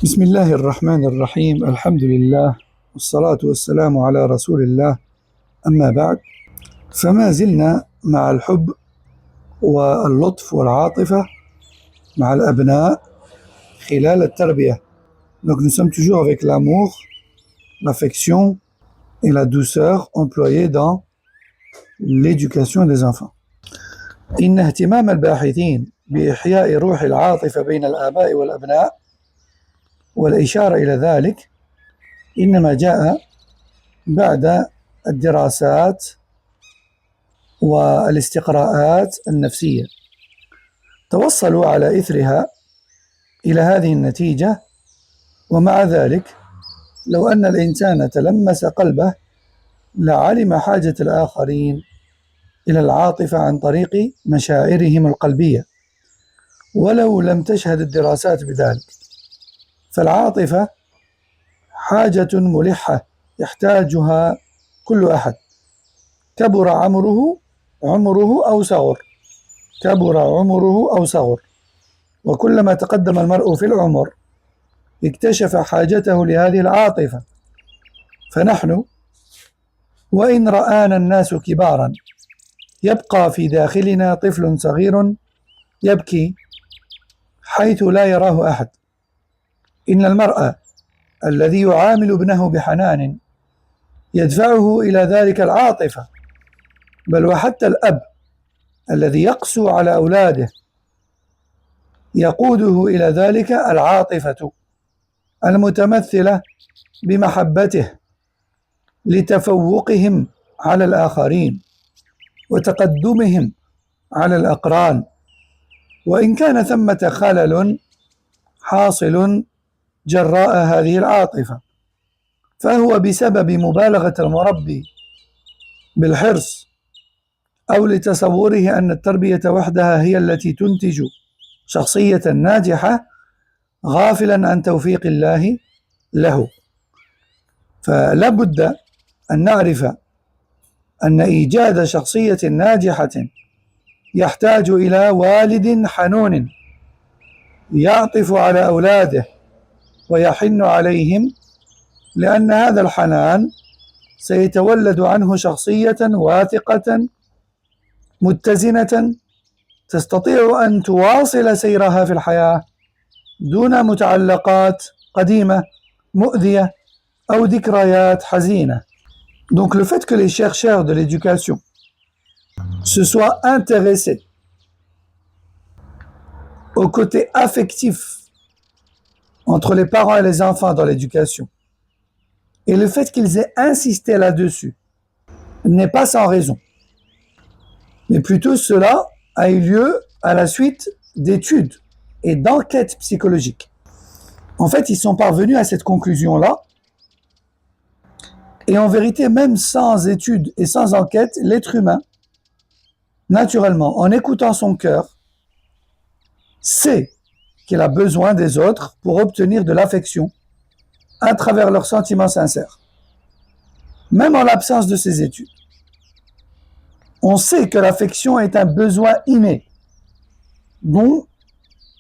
بسم الله الرحمن الرحيم الحمد لله والصلاة والسلام على رسول الله أما بعد فما زلنا مع الحب واللطف والعاطفة مع الأبناء خلال التربية. Donc nous sommes toujours avec l'amour, l'affection et la douceur employées dans l'éducation des enfants. إن اهتمام الباحثين بإحياء روح العاطفة بين الآباء والأبناء والإشارة إلى ذلك إنما جاء بعد الدراسات والاستقراءات النفسية. توصلوا على إثرها إلى هذه النتيجة، ومع ذلك لو أن الإنسان تلمس قلبه لعلم حاجة الآخرين إلى العاطفة عن طريق مشاعرهم القلبية، ولو لم تشهد الدراسات بذلك. فالعاطفة حاجة ملحة يحتاجها كل أحد، كبر عمره أو صغر، وكلما تقدم المرء في العمر اكتشف حاجته لهذه العاطفة. فنحن وإن رآنا الناس كبارا يبقى في داخلنا طفل صغير يبكي حيث لا يراه أحد. إن المرء الذي يعامل ابنه بحنان يدفعه إلى ذلك العاطفة، بل وحتى الأب الذي يقسو على أولاده يقوده إلى ذلك العاطفة المتمثلة بمحبته لتفوقهم على الآخرين وتقدمهم على الأقران، وإن كان ثمة خلل حاصل جراء هذه العاطفة، فهو بسبب مبالغة المربي بالحرص أو لتصوره أن التربية وحدها هي التي تنتج شخصية ناجحة، غافلا عن توفيق الله له. فلا بد أن نعرف أن إيجاد شخصية ناجحة يحتاج إلى والد حنون يعطف على أولاده ويحن عليهم، لأن هذا الحنان سيتولد عنه شخصية واثقة متزنة تستطيع أن تواصل سيرها في الحياة دون متعلقات قديمة مؤذية أو ذكريات حزينة. Donc le fait que les chercheurs de l'éducation se soient intéressés au côté affectif entre les parents et les enfants dans l'éducation, et le fait qu'ils aient insisté là-dessus n'est pas sans raison, mais plutôt cela a eu lieu à la suite d'études et d'enquêtes psychologiques. En fait, ils sont parvenus à cette conclusion-là, et en vérité, même sans études et sans enquête, l'être humain, naturellement, en écoutant son cœur, sait qu'il a besoin des autres pour obtenir de l'affection à travers leurs sentiments sincères. Même en l'absence de ces études, on sait que l'affection est un besoin inné dont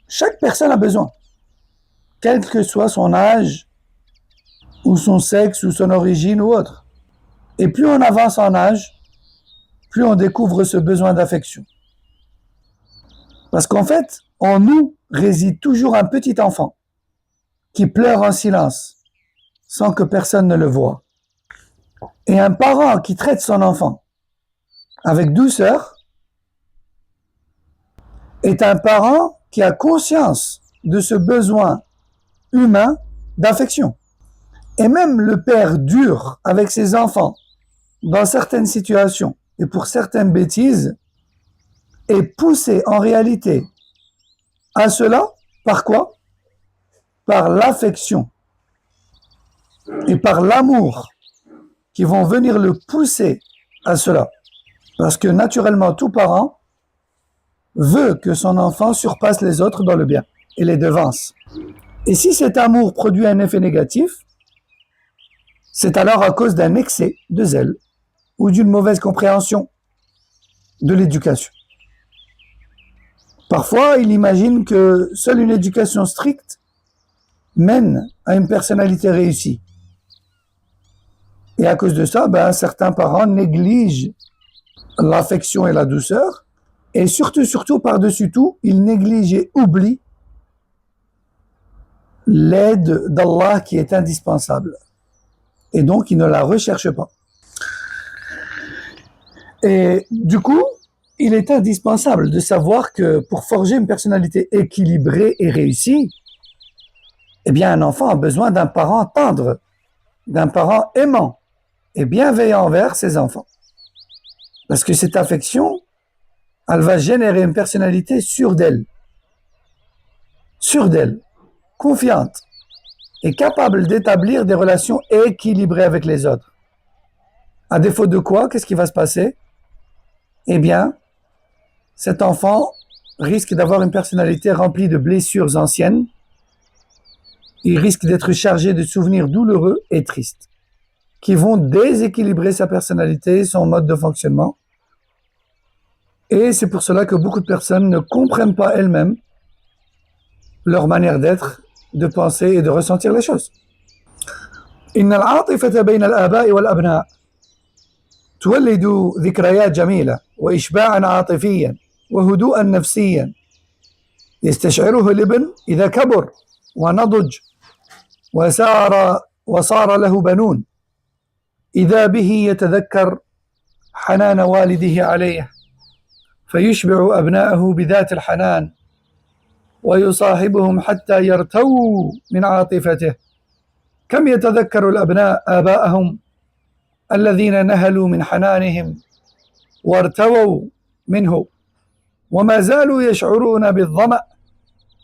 chaque personne a besoin, quel que soit son âge ou son sexe ou son origine ou autre. Et plus on avance en âge, plus on découvre ce besoin d'affection. Parce qu'en fait, en nous réside toujours un petit enfant qui pleure en silence, sans que personne ne le voie. Et un parent qui traite son enfant avec douceur est un parent qui a conscience de ce besoin humain d'affection. Et même le père dur avec ses enfants dans certaines situations et pour certaines bêtises est poussé en réalité à cela par quoi? Par l'affection et par l'amour qui vont venir le pousser à cela. Parce que naturellement, tout parent veut que son enfant surpasse les autres dans le bien et les devance. Et si cet amour produit un effet négatif, c'est alors à cause d'un excès de zèle ou d'une mauvaise compréhension de l'éducation. Parfois, il imagine que seule une éducation stricte mène à une personnalité réussie. Et à cause de ça, certains parents négligent l'affection et la douceur, et surtout, par-dessus tout, ils négligent et oublient l'aide d'Allah qui est indispensable. Et donc, ils ne la recherchent pas. Et du coup, il est indispensable de savoir que pour forger une personnalité équilibrée et réussie, eh bien, un enfant a besoin d'un parent tendre, d'un parent aimant et bienveillant envers ses enfants. Parce que cette affection, elle va générer une personnalité sûre d'elle, confiante et capable d'établir des relations équilibrées avec les autres. À défaut de quoi, qu'est-ce qui va se passer? Eh bien, cet enfant risque d'avoir une personnalité remplie de blessures anciennes. Il risque d'être chargé de souvenirs douloureux et tristes qui vont déséquilibrer sa personnalité, son mode de fonctionnement. Et c'est pour cela que beaucoup de personnes ne comprennent pas elles-mêmes leur manière d'être, de penser et de ressentir les choses. إن العاطفة بين الآباء والأبناء تولد ذكريات جميلة وإشباعا عاطفيا وهدوءا نفسيا يستشعره الابن إذا كبر ونضج وصار له بنون إذا به يتذكر حنان والده عليه فيشبع أبناءه بذات الحنان ويصاحبهم حتى يرتووا من عاطفته. كم يتذكر الأبناء آباءهم الذين نهلوا من حنانهم وارتووا منه وما زالوا يشعرون بالظمأ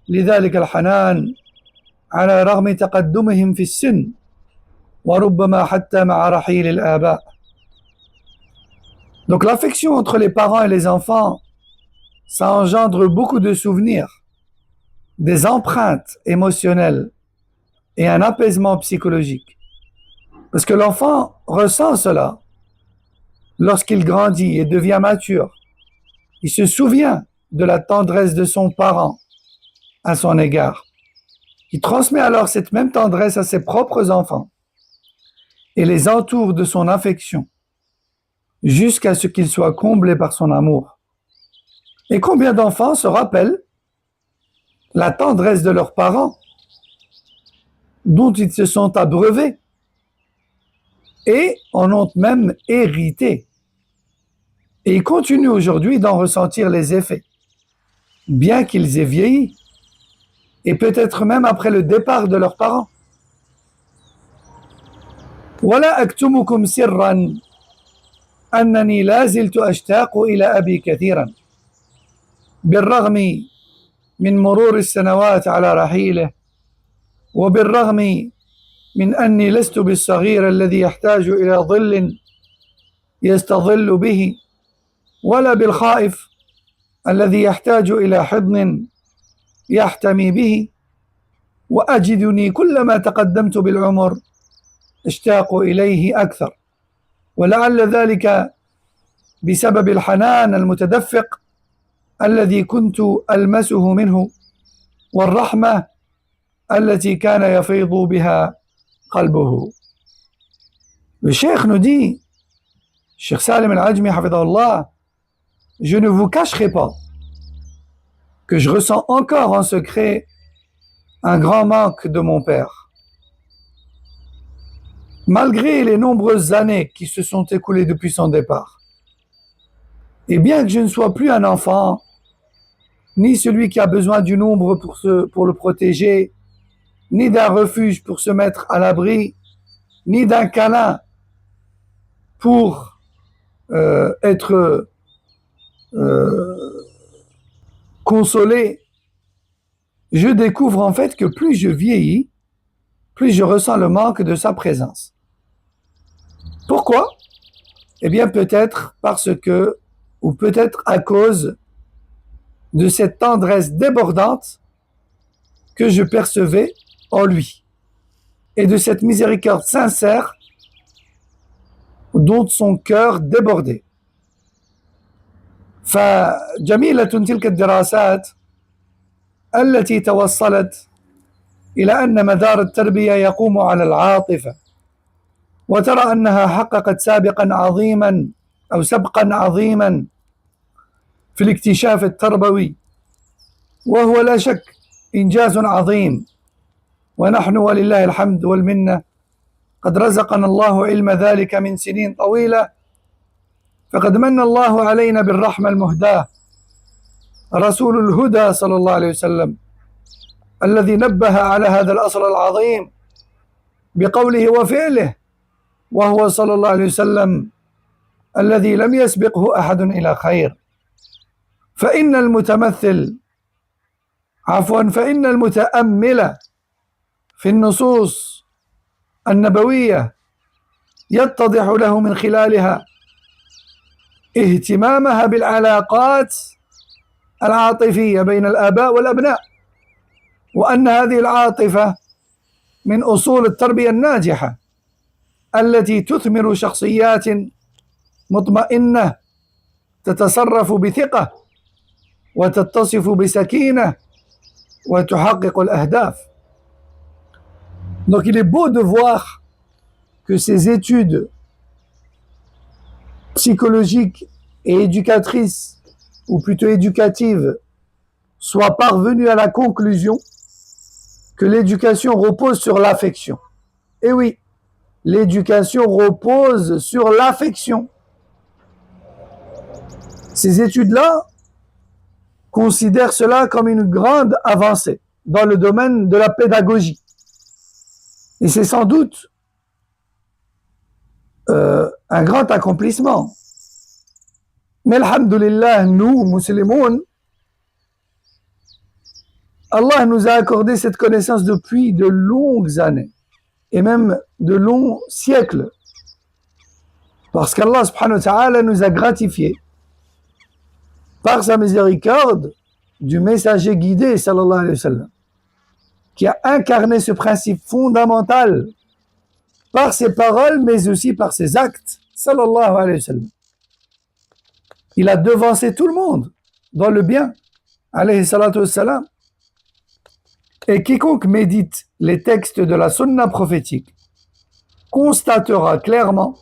لذلك الحنان على رغم تقدمهم في السن وربما حتى مع رحيل الآباء. Donc l'affection entre les parents et les enfants, ça engendre beaucoup de souvenirs, des empreintes émotionnelles et un apaisement psychologique. Parce que l'enfant ressent cela lorsqu'il grandit et devient mature. Il se souvient de la tendresse de son parent à son égard. Il transmet alors cette même tendresse à ses propres enfants et les entoure de son affection jusqu'à ce qu'ils soient comblés par son amour. Et combien d'enfants se rappellent la tendresse de leurs parents dont ils se sont abreuvés et en ont même hérité. Et ils continuent aujourd'hui d'en ressentir les effets, bien qu'ils aient vieilli, et peut-être même après le départ de leurs parents. ولا أكتمكم سرا أنني لا زلت أشتاق إلى أبي كثيرا بالرغم من مرور السنوات على رحيله وبالرغم من أني لست بالصغير الذي يحتاج إلى ظل يستظل به ولا بالخائف الذي يحتاج إلى حضن يحتمي به وأجدني كلما تقدمت بالعمر اشتاق إليه أكثر ولعل ذلك بسبب الحنان المتدفق الذي كنت ألمسه منه والرحمة التي كان يفيض بها قلبه. Le cheikh nous dit, Cheikh Salim al-Ajmi, hafidahullah, je ne vous cacherai pas que je ressens encore en secret un grand manque de mon père. Malgré les nombreuses années qui se sont écoulées depuis son départ, et bien que je ne sois plus un enfant, ni celui qui a besoin d'une ombre pour le protéger, ni d'un refuge pour se mettre à l'abri, ni d'un câlin pour être consolé, je découvre en fait que plus je vieillis, plus je ressens le manque de sa présence. Pourquoi? Eh bien peut-être parce que, ou peut-être à cause de cette tendresse débordante que je percevais en lui et de cette miséricorde sincère dont son cœur débordait. فجميلة تلك الدراسات التي توصلت إلى أن مدار التربية يقوم على العاطفة، وترى أنها حققت سبقا عظيما في الاكتشاف التربوي، وهو لا شك إنجاز عظيم، ونحن ولله الحمد والمنة قد رزقنا الله علم ذلك من سنين طويلة. فقد من الله علينا بالرحمة المهداة رسول الهدى صلى الله عليه وسلم، الذي نبه على هذا الأصل العظيم بقوله وفعله، وهو صلى الله عليه وسلم الذي لم يسبقه أحد إلى خير. فإن المتأمل في النصوص النبوية يتضح له من خلالها اهتمامها بالعلاقات العاطفية بين الآباء والأبناء، وأن هذه العاطفة من أصول التربية الناجحة التي تثمر شخصيات مطمئنة تتصرف بثقة وتتصف بسكينة وتحقق الأهداف. Donc il est beau de voir que ces études psychologiques et éducatrices, ou plutôt éducatives, soient parvenues à la conclusion que l'éducation repose sur l'affection. Et oui, l'éducation repose sur l'affection. Ces études-là considèrent cela comme une grande avancée dans le domaine de la pédagogie. Et c'est sans doute un grand accomplissement. Mais alhamdulillah, nous, musulmans, Allah nous a accordé cette connaissance depuis de longues années, et même de longs siècles. Parce qu'Allah subhanahu wa ta'ala nous a gratifiés par sa miséricorde du messager guidé sallallahu alayhi wa sallam, qui a incarné ce principe fondamental par ses paroles mais aussi par ses actes sallallahu alayhi wa sallam. Il a devancé tout le monde dans le bien alayhi salatu wa salam. Et quiconque médite les textes de la sunna prophétique constatera clairement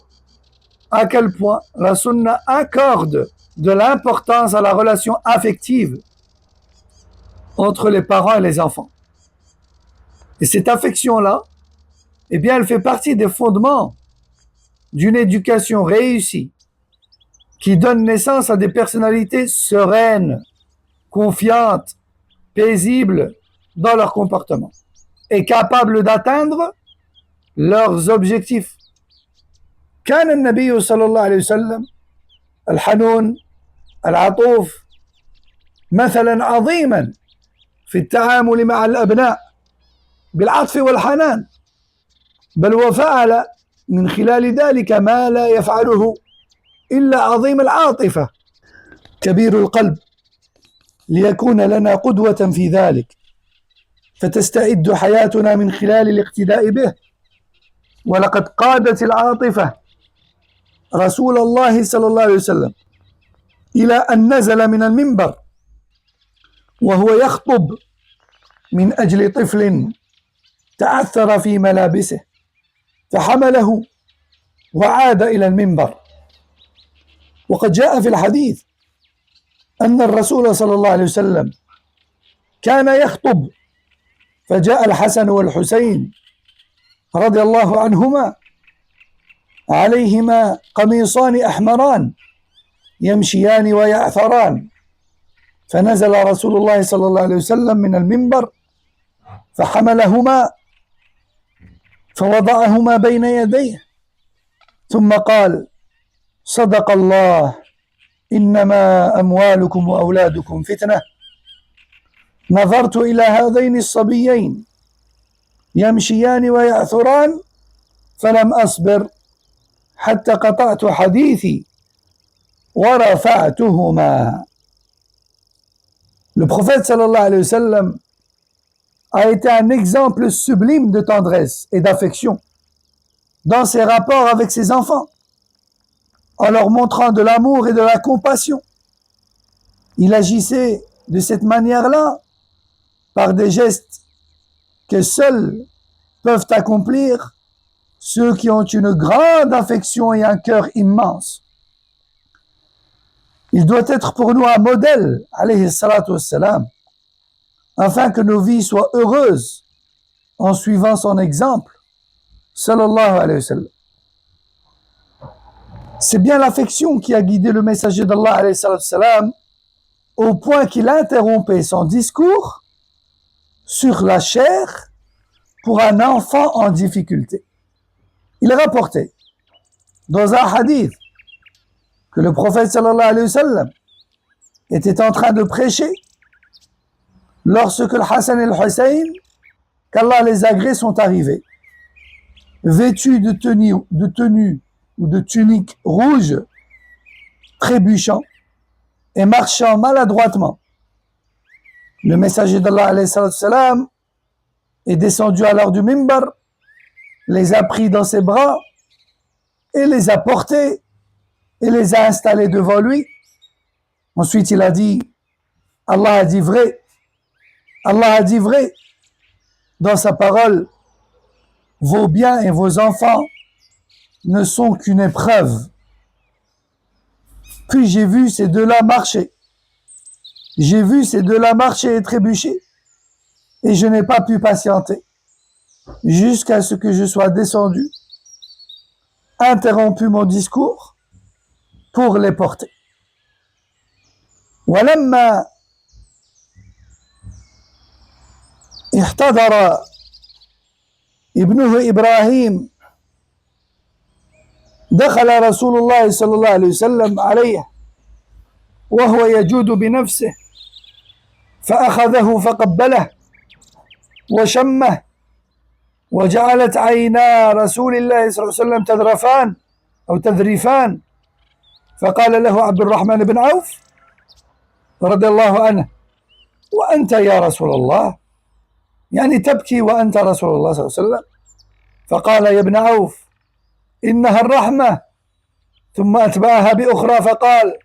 à quel point la sunna accorde de l'importance à la relation affective entre les parents et les enfants. Et cette affection-là, eh bien, elle fait partie des fondements d'une éducation réussie qui donne naissance à des personnalités sereines, confiantes, paisibles dans leur comportement et capables d'atteindre leurs objectifs. كان النبي صلى الله عليه وسلم الحنون العطوف مثلا عظيما في التعامل مع الأبناء بالعطف والحنان، بل وفعل من خلال ذلك ما لا يفعله إلا عظيم العاطفة كبير القلب، ليكون لنا قدوة في ذلك، فتستعد حياتنا من خلال الاقتداء به. ولقد قادت العاطفة رسول الله صلى الله عليه وسلم إلى أن نزل من المنبر وهو يخطب من أجل طفل تعثر في ملابسه، فحمله وعاد إلى المنبر. وقد جاء في الحديث أن الرسول صلى الله عليه وسلم كان يخطب، فجاء الحسن والحسين رضي الله عنهما عليهما قميصان أحمران يمشيان ويعثران، فنزل رسول الله صلى الله عليه وسلم من المنبر فحملهما فوضعهما بين يديه، ثم قال: صدق الله، إنما أموالكم وأولادكم فتنة. نظرت إلى هذين الصبيين يمشيان ويعثران فلم أصبر حتى قطعت حديثي ورفعتهما. Le prophète sallallahu alayhi wa sallam a été un exemple sublime de tendresse et d'affection dans ses rapports avec ses enfants, en leur montrant de l'amour et de la compassion. Il agissait de cette manière-là par des gestes que seuls peuvent accomplir ceux qui ont une grande affection et un cœur immense. Il doit être pour nous un modèle, alayhi salatu wassalam, afin que nos vies soient heureuses en suivant son exemple, sallallahu alayhi wa sallam. C'est bien l'affection qui a guidé le messager d'Allah, alayhi salatu wassalam, au point qu'il interrompait son discours sur la chair pour un enfant en difficulté. Il est rapporté dans un hadith que le prophète sallallahu alayhi wa sallam était en train de prêcher lorsque le Hassan et le Hussein, qu'Allah les agrée, sont arrivés, vêtus de tenue ou de tunique rouge, trébuchant et marchant maladroitement. Le messager d'Allah alayhi salam est descendu alors du mimbar, les a pris dans ses bras et les a portés et les a installés devant lui. Ensuite, il a dit, Allah a dit vrai. Allah a dit vrai dans sa parole. Vos biens et vos enfants ne sont qu'une épreuve. Puis j'ai vu ces deux-là marcher. J'ai vu ces deux-là marcher et trébucher. Et je n'ai pas pu patienter jusqu'à ce que je sois descendu, interrompu mon discours pour les porter. ولما احتضر ابنه إبراهيم دخل رسول الله صلى الله عليه وسلم عليه وهو يجود بنفسه فأخذه فقبله وشمه وجعلت عينا رسول الله صلى الله عليه وسلم تذرفان أو تذرفان فقال له عبد الرحمن بن عوف رضي الله عنه وأنت يا رسول الله، يعني تبكي وأنت رسول الله صلى الله عليه وسلم؟ فقال يا ابن عوف إنها الرحمة، ثم أتبعها بأخرى فقال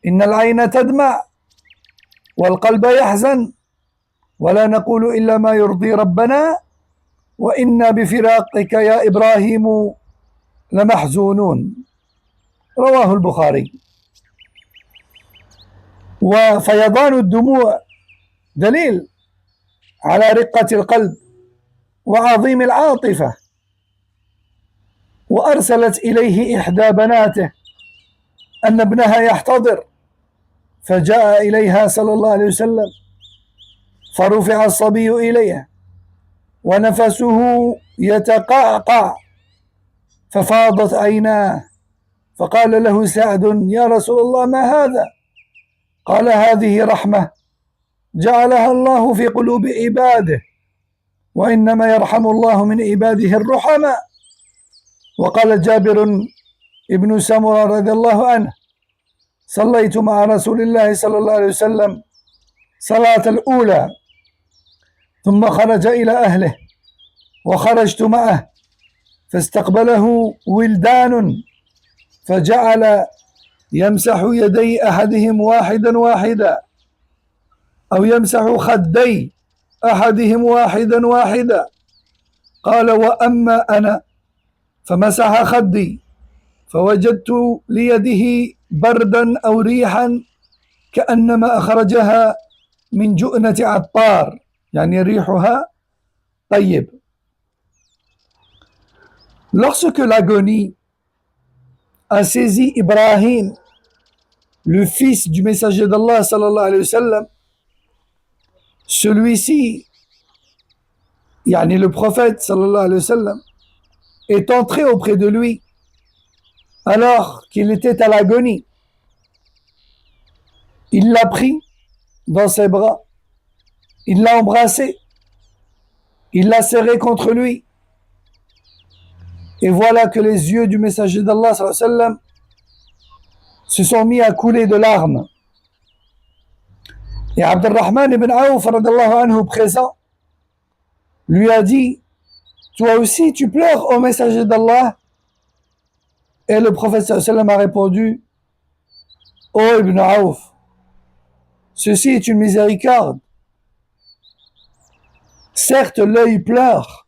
إن العين تدمع والقلب يحزن ولا نقول إلا ما يرضي ربنا وإنا بفراقك يا إبراهيم لمحزونون. رواه البخاري. وفيضان الدموع دليل على رقة القلب وعظيم العاطفة. وأرسلت إليه إحدى بناته أن ابنها يحتضر، فجاء إليها صلى الله عليه وسلم فرفع الصبي إليها ونفسه يتقعقع ففاضت عيناه، فقال له سعد يا رسول الله ما هذا؟ قال هذه رحمة جعلها الله في قلوب عباده وإنما يرحم الله من عباده الرحماء. وقال جابر ابن سمرة رضي الله عنه صليت مع رسول الله صلى الله عليه وسلم صلاة الأولى ثم خرج إلى أهله وخرجت معه فاستقبله ولدان فجعل يمسح يدي أحدهم واحدا واحدا أو يمسح خدي أحدهم واحدا واحدا. قال وأما أنا فمسح خدي فوجدت ليده بردا أو ريحا كأنما أخرجها من جؤنة عطار، يعني ريحها طيب. Lorsque l'agonie a saisi Ibrahim, le fils du messager d'Allah sallallahu alayhi wa sallam, celui-ci, yani le prophète sallallahu alayhi wa sallam, est entré auprès de lui alors qu'il était à l'agonie. Il l'a pris dans ses bras, il l'a embrassé, il l'a serré contre lui. Et voilà que les yeux du messager d'Allah sallallahu alayhi wa sallam se sont mis à couler de larmes. Et Abdurrahman ibn Awf radallahu anhu présent lui a dit toi aussi tu pleures au messager d'Allah? Et le prophète sallallahu alayhi wa sallam a répondu ô Ibn Awf, ceci est une miséricorde. Certes, l'œil pleure,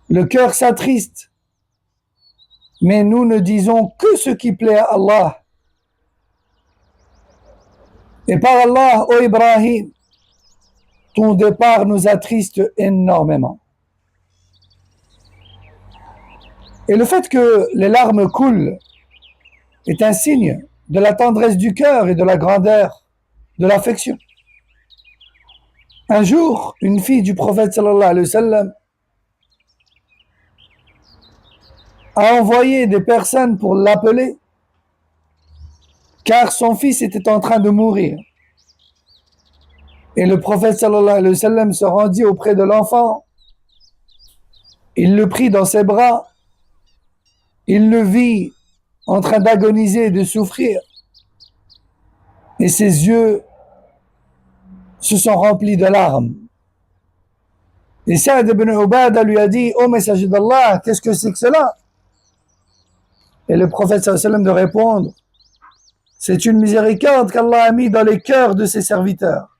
le cœur s'attriste, mais nous ne disons que ce qui plaît à Allah. Et par Allah, ô Ibrahim, ton départ nous attriste énormément. Et le fait que les larmes coulent est un signe de la tendresse du cœur et de la grandeur de l'affection. Un jour, une fille du prophète sallallahu alayhi wa sallam a envoyé des personnes pour l'appeler car son fils était en train de mourir. Et le prophète sallallahu alayhi wa sallam se rendit auprès de l'enfant. Il le prit dans ses bras. Il le vit en train d'agoniser et de souffrir. Et ses yeux se sont remplis de larmes. Et Sa'd ibn Ubada lui a dit: ô messager d'Allah, qu'est-ce que c'est que cela? Et le prophète sallallahu alayhi wa sallam de répondre: c'est une miséricorde qu'Allah a mis dans les cœurs de ses serviteurs.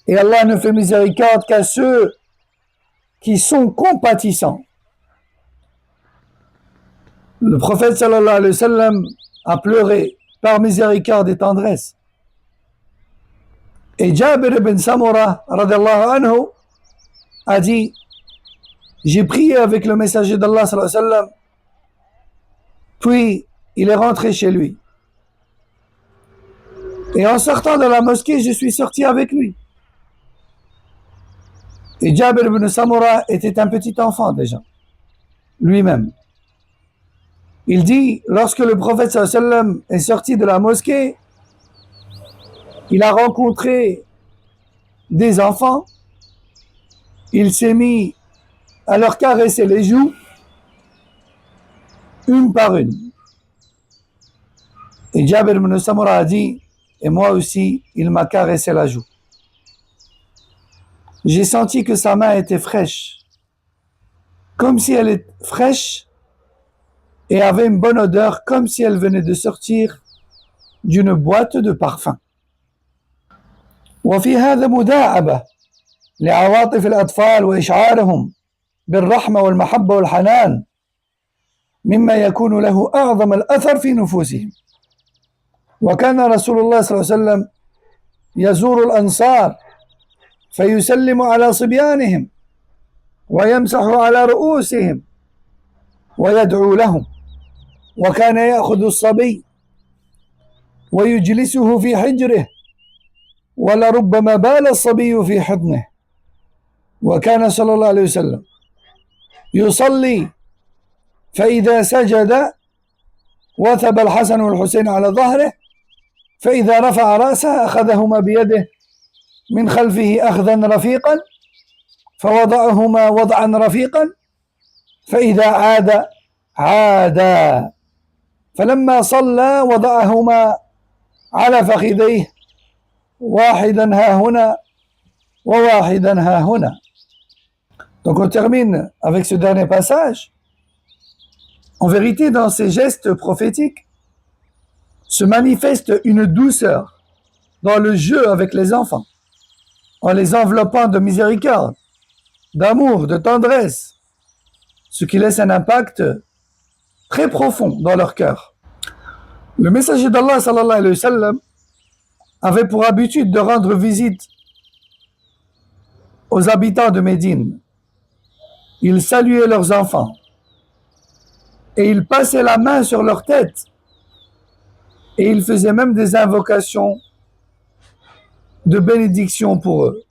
Et Allah ne fait miséricorde qu'à ceux qui sont compatissants. Le prophète sallallahu alayhi wa sallam a pleuré par miséricorde et tendresse. Et Jabir ibn Samura radiyallahu anhu a dit: j'ai prié avec le messager d'Allah sallallahu alayhi wa sallam, puis il est rentré chez lui. Et en sortant de la mosquée, je suis sorti avec lui. Et Jabir ibn Samura était un petit enfant déjà, lui-même. Il dit, lorsque le prophète sallallahu alayhi wa sallam est sorti de la mosquée, il a rencontré des enfants, il s'est mis à leur caresser les joues, une par une. Et Jabir ibn Samura a dit, et moi aussi, il m'a caressé la joue. J'ai senti que sa main était fraîche, comme si elle était fraîche et avait une bonne odeur, comme si elle venait de sortir d'une boîte de parfum. وفي هذا مداعبة لعواطف الأطفال وإشعارهم بالرحمة والمحبة والحنان مما يكون له أعظم الأثر في نفوسهم. وكان رسول الله صلى الله عليه وسلم يزور الأنصار فيسلم على صبيانهم ويمسح على رؤوسهم ويدعو لهم، وكان يأخذ الصبي ويجلسه في حجره ولربما بال الصبي في حضنه. وكان صلى الله عليه وسلم يصلي فإذا سجد وثب الحسن والحسين على ظهره، فإذا رفع رأسه أخذهما بيده من خلفه أخذا رفيقا فوضعهما وضعا رفيقا، فإذا عادا، فلما صلى وضعهما على فخذيه واحدا ها هنا وواحدا ها هنا. Donc on termine avec ce dernier passage. En vérité, dans ces gestes prophétiques se manifeste une douceur dans le jeu avec les enfants, en les enveloppant de miséricorde, d'amour, de tendresse, ce qui laisse un impact très profond dans leur cœur. Le messager d'Allah sallallahu alayhi wa sallam avait pour habitude de rendre visite aux habitants de Médine. Il saluait leurs enfants et il passait la main sur leur tête et il faisait même des invocations de bénédiction pour eux.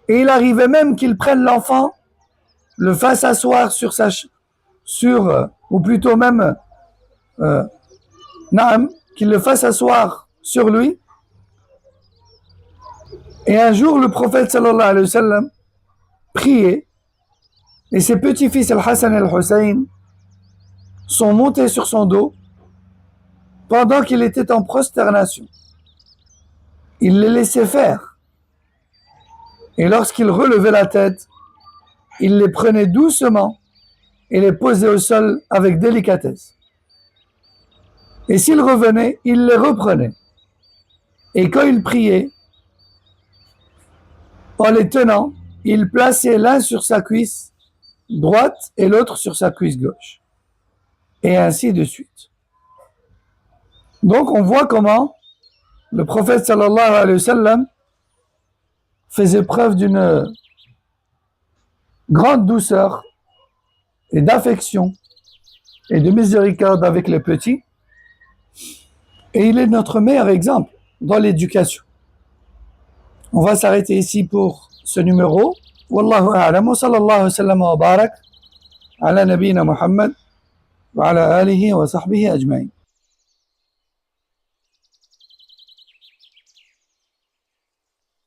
Et il arrivait même qu'ils prennent l'enfant, le fassent asseoir ou plutôt même qu'il le fasse asseoir sur lui. Et un jour, le prophète sallallahu alayhi wa sallam priait et ses petits-fils Al-Hassan et Al-Hussein sont montés sur son dos pendant qu'il était en prosternation. Il les laissait faire. Et lorsqu'il relevait la tête, il les prenait doucement et les posait au sol avec délicatesse. Et s'ils revenaient, il les reprenait. Et quand il priait, En les tenant, il plaçait l'un sur sa cuisse droite et l'autre sur sa cuisse gauche. Et ainsi de suite. Donc on voit comment le prophète sallallahu alayhi wa sallam faisait preuve d'une grande douceur et d'affection et de miséricorde avec les petits. Et il est notre meilleur exemple dans l'éducation. On va s'arrêter ici pour ce numéro. Wallahu a'lam wa sallallahu sallam wa barak ala nabina Muhammad wa ala alihi wa sahbihi ajma'in.